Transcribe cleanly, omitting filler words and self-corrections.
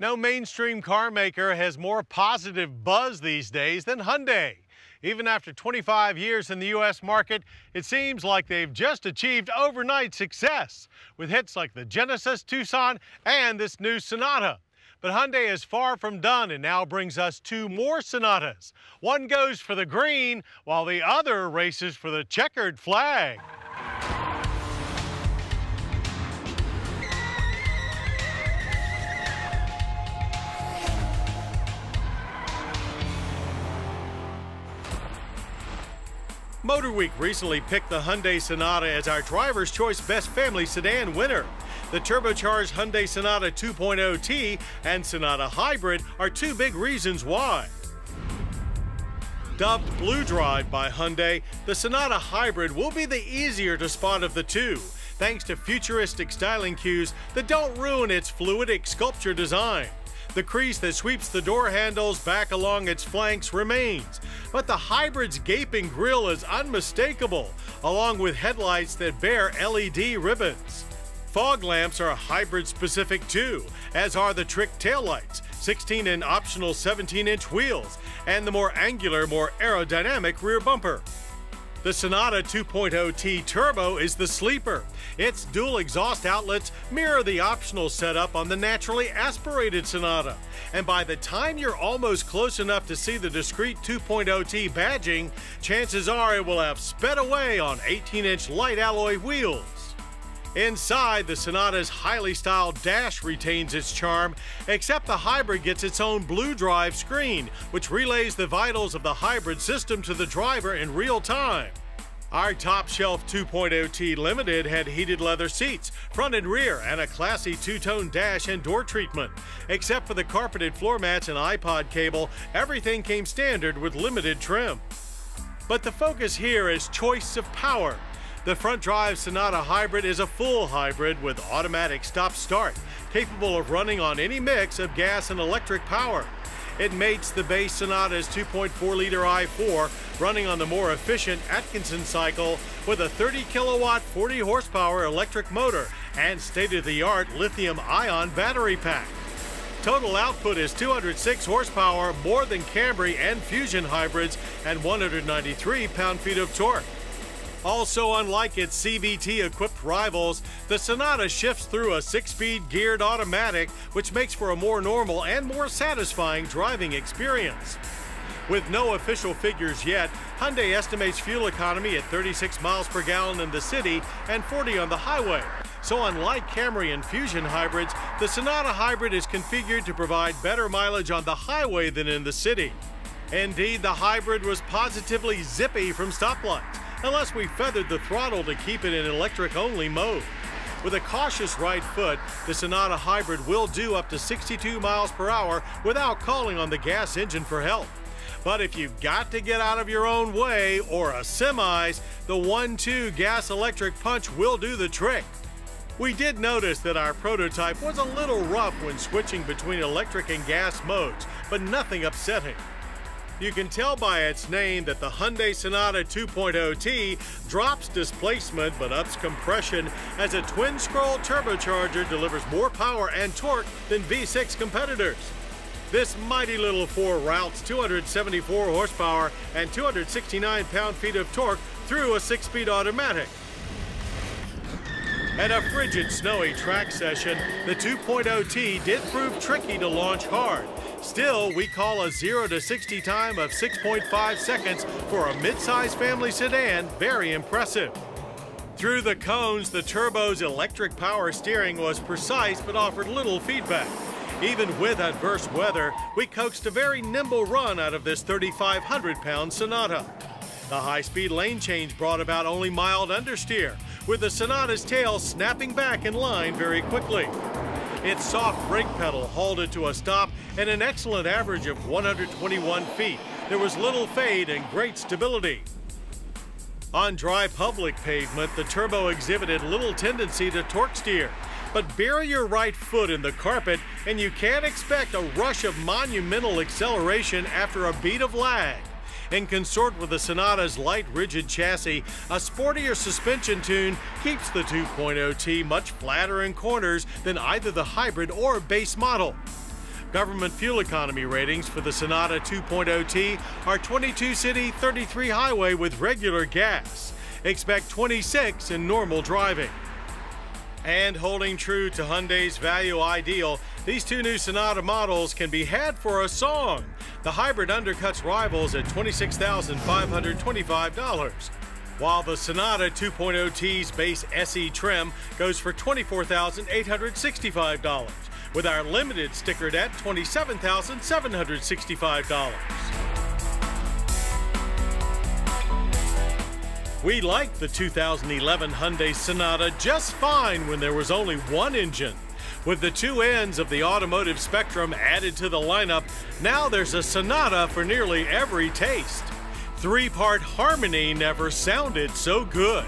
No mainstream car maker has more positive buzz these days than Hyundai. Even after 25 years in the U.S. market, it seems like they've just achieved overnight success with hits like the Genesis, Tucson, and this new Sonata. But Hyundai is far from done and now brings us two more Sonatas. One goes for the green, while the other races for the checkered flag. MotorWeek recently picked the Hyundai Sonata as our driver's choice best family sedan winner. The turbocharged Hyundai Sonata 2.0T and Sonata Hybrid are two big reasons why. Dubbed Blue Drive by Hyundai, the Sonata Hybrid will be the easier to spot of the two, thanks to futuristic styling cues that don't ruin its fluidic sculpture design. The crease that sweeps the door handles back along its flanks remains, but the Hybrid's gaping grille is unmistakable, along with headlights that bear LED ribbons. Fog lamps are Hybrid-specific too, as are the trick taillights, 16 and optional 17-inch wheels, and the more angular, more aerodynamic rear bumper. The Sonata 2.0T Turbo is the sleeper. Its dual exhaust outlets mirror the optional setup on the naturally aspirated Sonata. And by the time you're almost close enough to see the discreet 2.0T badging, chances are it will have sped away on 18-inch light alloy wheels. Inside, the Sonata's highly styled dash retains its charm, except the Hybrid gets its own Blue Drive screen, which relays the vitals of the Hybrid system to the driver in real time. Our top-shelf 2.0T Limited had heated leather seats, front and rear, and a classy two-tone dash and door treatment. Except for the carpeted floor mats and iPod cable, everything came standard with limited trim. But the focus here is choice of power. The front-drive Sonata Hybrid is a full hybrid with automatic stop-start, capable of running on any mix of gas and electric power. It mates the base Sonata's 2.4-liter i4, running on the more efficient Atkinson cycle with a 30-kilowatt, 40-horsepower electric motor and state-of-the-art lithium-ion battery pack. Total output is 206 horsepower, more than Camry and Fusion hybrids, and 193 pound-feet of torque. Also, unlike its CVT-equipped rivals, the Sonata shifts through a 6-speed geared automatic, which makes for a more normal and more satisfying driving experience. With no official figures yet, Hyundai estimates fuel economy at 36 miles per gallon in the city and 40 on the highway. So unlike Camry and Fusion hybrids, the Sonata Hybrid is configured to provide better mileage on the highway than in the city. Indeed, the Hybrid was positively zippy from stoplights, unless we feathered the throttle to keep it in electric-only mode. With a cautious right foot, the Sonata Hybrid will do up to 62 miles per hour without calling on the gas engine for help. But if you've got to get out of your own way, or a semi's, the 1-2 gas-electric punch will do the trick. We did notice that our prototype was a little rough when switching between electric and gas modes, but nothing upsetting. You can tell by its name that the Hyundai Sonata 2.0T drops displacement but ups compression, as a twin-scroll turbocharger delivers more power and torque than V6 competitors. This mighty little four routes 274 horsepower and 269 pound-feet of torque through a 6-speed automatic. At a frigid, snowy track session, the 2.0T did prove tricky to launch hard. Still, we call a 0 to 60 time of 6.5 seconds for a mid-size family sedan very impressive. Through the cones, the turbo's electric power steering was precise but offered little feedback. Even with adverse weather, we coaxed a very nimble run out of this 3,500-pound Sonata. The high-speed lane change brought about only mild understeer, with the Sonata's tail snapping back in line very quickly. Its soft brake pedal halted to a stop at an excellent average of 121 feet. There was little fade and great stability. On dry public pavement, the turbo exhibited little tendency to torque steer. But bury your right foot in the carpet and you can't expect a rush of monumental acceleration after a beat of lag. In consort with the Sonata's light, rigid chassis, a sportier suspension tune keeps the 2.0T much flatter in corners than either the hybrid or base model. Government fuel economy ratings for the Sonata 2.0T are 22 city, 33 highway with regular gas. Expect 26 in normal driving. And holding true to Hyundai's value ideal, these two new Sonata models can be had for a song. The hybrid undercuts rivals at $26,525, while the Sonata 2.0T's base SE trim goes for $24,865, with our limited stickered at $27,765. We liked the 2011 Hyundai Sonata just fine when there was only one engine. With the two ends of the automotive spectrum added to the lineup, now there's a Sonata for nearly every taste. Three-part harmony never sounded so good.